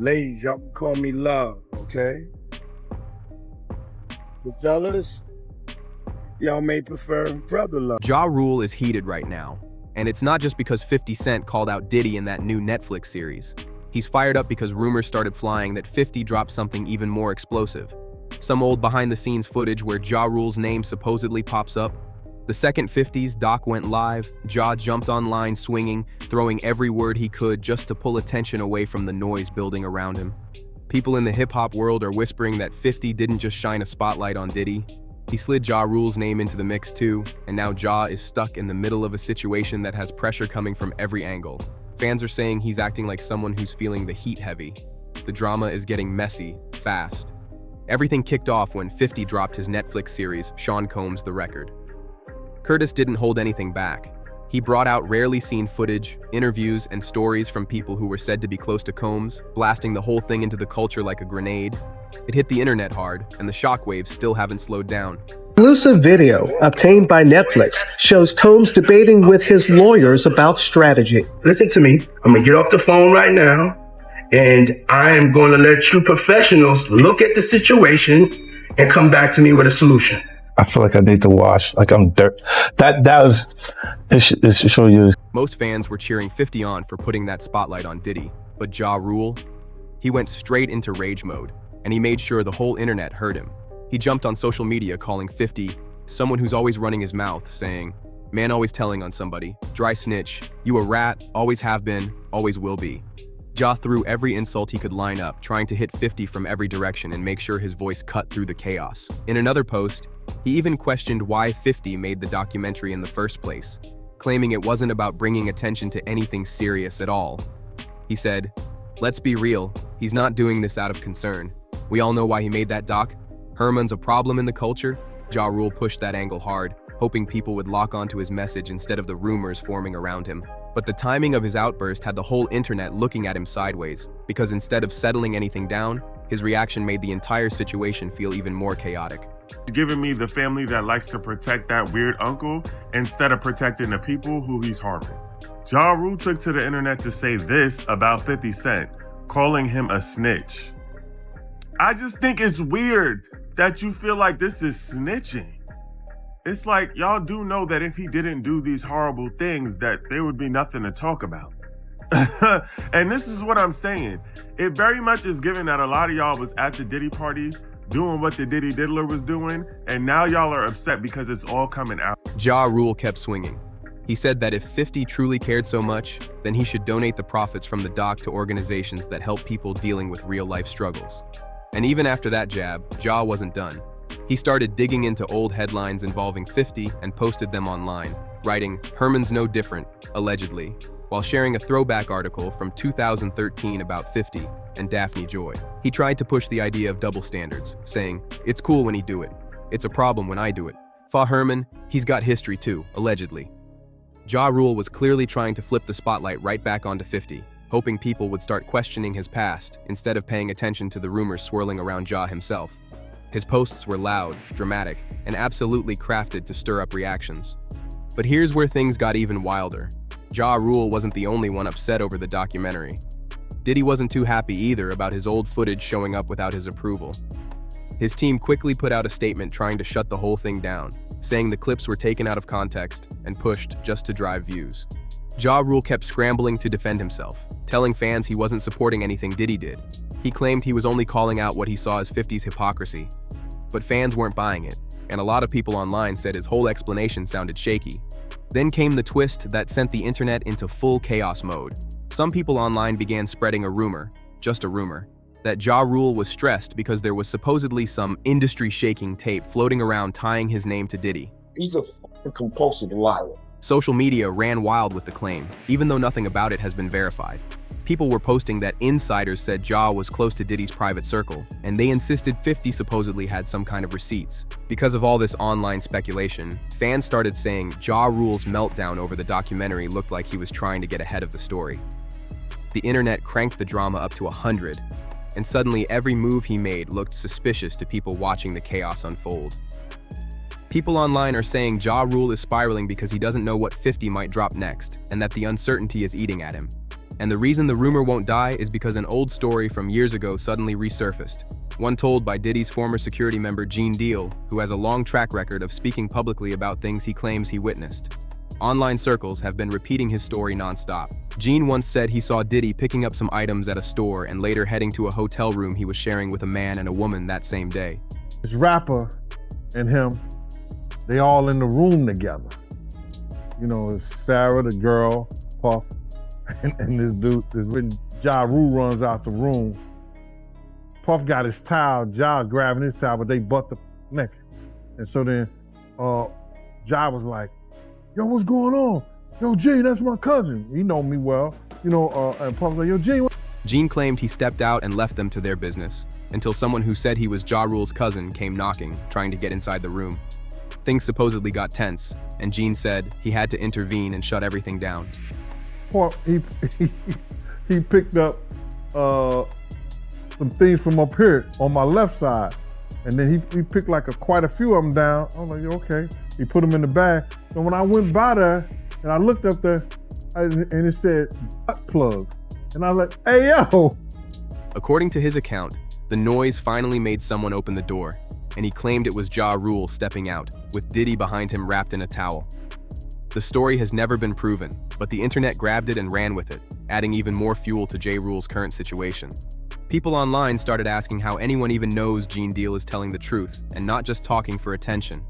Ladies, y'all can call me Love, okay? The fellas, y'all may prefer Brother Love. Ja Rule is heated right now, and it's not just because 50 Cent called out Diddy in that new Netflix series. He's fired up because rumors started flying that 50 dropped something even more explosive. Some old behind-the-scenes footage where Ja Rule's name supposedly pops up. The second 50's doc went live, Ja jumped online swinging, throwing every word he could just to pull attention away from the noise building around him. People in the hip-hop world are whispering that 50 didn't just shine a spotlight on Diddy. He slid Ja Rule's name into the mix too, and now Ja is stuck in the middle of a situation that has pressure coming from every angle. Fans are saying he's acting like someone who's feeling the heat heavy. The drama is getting messy, fast. Everything kicked off when 50 dropped his Netflix series, Sean Combs' The Record. Curtis didn't hold anything back. He brought out rarely seen footage, interviews, and stories from people who were said to be close to Combs, blasting the whole thing into the culture like a grenade. It hit the internet hard, and the shockwaves still haven't slowed down. Exclusive video obtained by Netflix shows Combs debating with his lawyers about strategy. Listen to me. I'm going to get off the phone right now, and I am going to let you professionals look at the situation and come back to me with a solution. I feel like I need to wash, like I'm dirt. It should show you. Most fans were cheering 50 on for putting that spotlight on Diddy, but Ja Rule, he went straight into rage mode, and he made sure the whole internet heard him. He jumped on social media calling 50 someone who's always running his mouth, saying, "Man always telling on somebody, dry snitch, you a rat, always have been, always will be." Ja threw every insult he could line up, trying to hit 50 from every direction and make sure his voice cut through the chaos. In another post, he even questioned why 50 made the documentary in the first place, claiming it wasn't about bringing attention to anything serious at all. He said, "Let's be real, he's not doing this out of concern. We all know why he made that doc. Herman's a problem in the culture." Ja Rule pushed that angle hard, hoping people would lock onto his message instead of the rumors forming around him. But the timing of his outburst had the whole internet looking at him sideways, because instead of settling anything down, his reaction made the entire situation feel even more chaotic. Giving me the family that likes to protect that weird uncle instead of protecting the people who he's harming. Ja Rule took to the internet to say this about 50 Cent, calling him a snitch. I just think it's weird that you feel like this is snitching. It's like y'all do know that if he didn't do these horrible things, that there would be nothing to talk about. And this is what I'm saying. It very much is given that a lot of y'all was at the Diddy parties doing what the Diddy Diddler was doing, and now y'all are upset because it's all coming out. Ja Rule kept swinging. He said that if 50 truly cared so much, then he should donate the profits from the doc to organizations that help people dealing with real-life struggles. And even after that jab, Ja wasn't done. He started digging into old headlines involving 50 and posted them online, writing, "Herman's no different," allegedly, while sharing a throwback article from 2013 about 50 and Daphne Joy. He tried to push the idea of double standards, saying, "It's cool when he do it. It's a problem when I do it. Fa Herman, he's got history too, allegedly." Ja Rule was clearly trying to flip the spotlight right back onto 50, hoping people would start questioning his past instead of paying attention to the rumors swirling around Ja himself. His posts were loud, dramatic, and absolutely crafted to stir up reactions. But here's where things got even wilder. Ja Rule wasn't the only one upset over the documentary. Diddy wasn't too happy either about his old footage showing up without his approval. His team quickly put out a statement trying to shut the whole thing down, saying the clips were taken out of context and pushed just to drive views. Ja Rule kept scrambling to defend himself, telling fans he wasn't supporting anything Diddy did. He claimed he was only calling out what he saw as 50's hypocrisy. But fans weren't buying it, and a lot of people online said his whole explanation sounded shaky. Then came the twist that sent the internet into full chaos mode. Some people online began spreading a rumor, just a rumor, that Ja Rule was stressed because there was supposedly some industry-shaking tape floating around tying his name to Diddy. He's a fucking compulsive liar. Social media ran wild with the claim, even though nothing about it has been verified. People were posting that insiders said Ja was close to Diddy's private circle, and they insisted 50 supposedly had some kind of receipts. Because of all this online speculation, fans started saying Ja Rule's meltdown over the documentary looked like he was trying to get ahead of the story. The internet cranked the drama up to 100, and suddenly every move he made looked suspicious to people watching the chaos unfold. People online are saying Ja Rule is spiraling because he doesn't know what 50 might drop next, and that the uncertainty is eating at him. And the reason the rumor won't die is because an old story from years ago suddenly resurfaced. One told by Diddy's former security member Gene Deal, who has a long track record of speaking publicly about things he claims he witnessed. Online circles have been repeating his story nonstop. Gene once said he saw Diddy picking up some items at a store and later heading to a hotel room he was sharing with a man and a woman that same day. This rapper and him, they all in the room together. You know, it's Sarah, the girl, Puff, and this dude. When Ja Rule runs out the room, Puff got his towel, Ja grabbing his towel, but they butt the naked. And so then Ja was like, yo, what's going on? Yo, Gene, that's my cousin. He know me well. You know, and Puff was like, yo, Gene. Gene claimed he stepped out and left them to their business, until someone who said he was Ja Rule's cousin came knocking, trying to get inside the room. Things supposedly got tense, and Gene said he had to intervene and shut everything down. Puff, he picked up some things from up here on my left side, and then he picked like quite a few of them down. I was like, yeah, okay. He put them in the bag. So when I went by there and I looked up there, and it said butt plug, and I was like, hey yo. According to his account, the noise finally made someone open the door, and he claimed it was Ja Rule stepping out, with Diddy behind him wrapped in a towel. The story has never been proven, but the internet grabbed it and ran with it, adding even more fuel to Ja Rule's current situation. People online started asking how anyone even knows Gene Deal is telling the truth and not just talking for attention.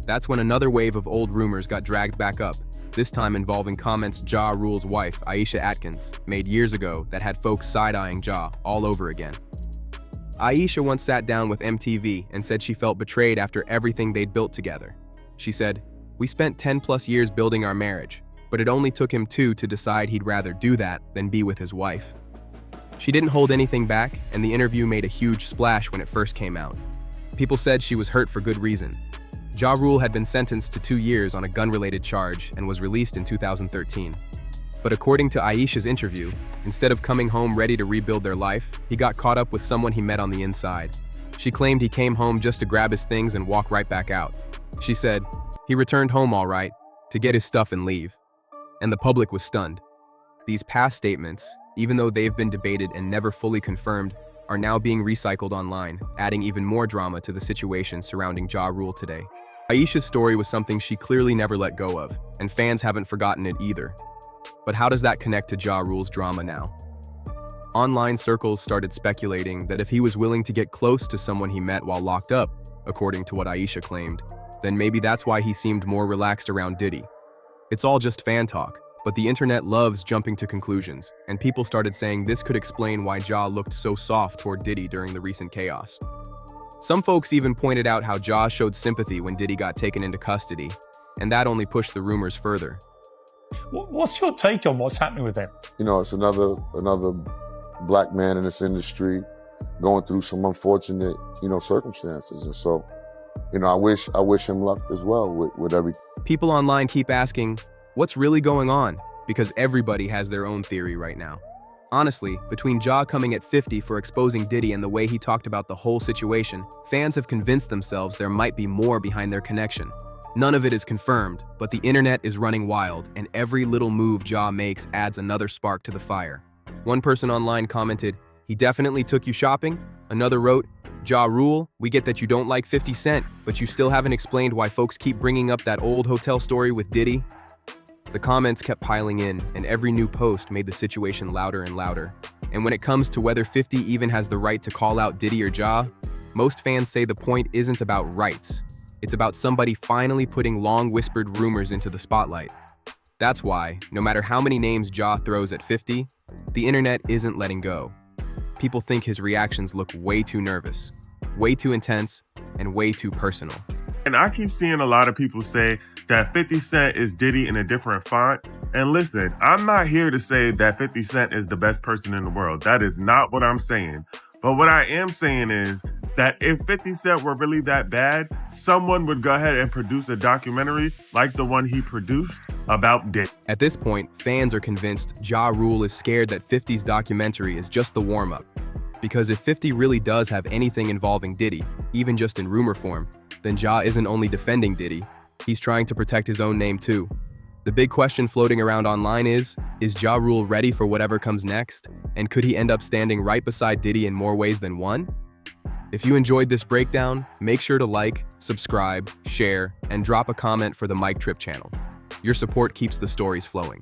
That's when another wave of old rumors got dragged back up, this time involving comments Ja Rule's wife, Aisha Atkins, made years ago that had folks side-eyeing Ja all over again. Aisha once sat down with MTV and said she felt betrayed after everything they'd built together. She said, "We spent 10+ years building our marriage, but it only took him 2 to decide he'd rather do that than be with his wife." She didn't hold anything back, and the interview made a huge splash when it first came out. People said she was hurt for good reason. Ja Rule had been sentenced to 2 years on a gun-related charge and was released in 2013. But according to Aisha's interview, instead of coming home ready to rebuild their life, he got caught up with someone he met on the inside. She claimed he came home just to grab his things and walk right back out. She said, he returned home all right, to get his stuff and leave. And the public was stunned. These past statements, even though they've been debated and never fully confirmed, are now being recycled online, adding even more drama to the situation surrounding Ja Rule today. Aisha's story was something she clearly never let go of, and fans haven't forgotten it either. But how does that connect to Ja Rule's drama now? Online circles started speculating that if he was willing to get close to someone he met while locked up, according to what Aisha claimed, then maybe that's why he seemed more relaxed around Diddy. It's all just fan talk, but the internet loves jumping to conclusions, and people started saying this could explain why Ja looked so soft toward Diddy during the recent chaos. Some folks even pointed out how Ja showed sympathy when Diddy got taken into custody, and that only pushed the rumors further. What's your take on what's happening with him? You know, it's another black man in this industry going through some unfortunate, circumstances. And so, I wish him luck as well with everything. People online keep asking, what's really going on? Because everybody has their own theory right now. Honestly, between Ja coming at 50 for exposing Diddy and the way he talked about the whole situation, fans have convinced themselves there might be more behind their connection. None of it is confirmed, but the internet is running wild, and every little move Ja makes adds another spark to the fire. One person online commented, "He definitely took you shopping?" Another wrote, "Ja Rule, we get that you don't like 50 Cent, but you still haven't explained why folks keep bringing up that old hotel story with Diddy." The comments kept piling in, and every new post made the situation louder and louder. And when it comes to whether 50 even has the right to call out Diddy or Ja, most fans say the point isn't about rights. It's about somebody finally putting long-whispered rumors into the spotlight. That's why, no matter how many names Ja throws at 50, the internet isn't letting go. People think his reactions look way too nervous, way too intense, and way too personal. And I keep seeing a lot of people say that 50 Cent is Diddy in a different font. And listen, I'm not here to say that 50 Cent is the best person in the world. That is not what I'm saying. But what I am saying is that if 50 Cent were really that bad, someone would go ahead and produce a documentary like the one he produced about Diddy. At this point, fans are convinced Ja Rule is scared that 50's documentary is just the warm-up. Because if 50 really does have anything involving Diddy, even just in rumor form, then Ja isn't only defending Diddy, he's trying to protect his own name too. The big question floating around online is Ja Rule ready for whatever comes next? And could he end up standing right beside Diddy in more ways than one? If you enjoyed this breakdown, make sure to like, subscribe, share, and drop a comment for the Mic Trip channel. Your support keeps the stories flowing.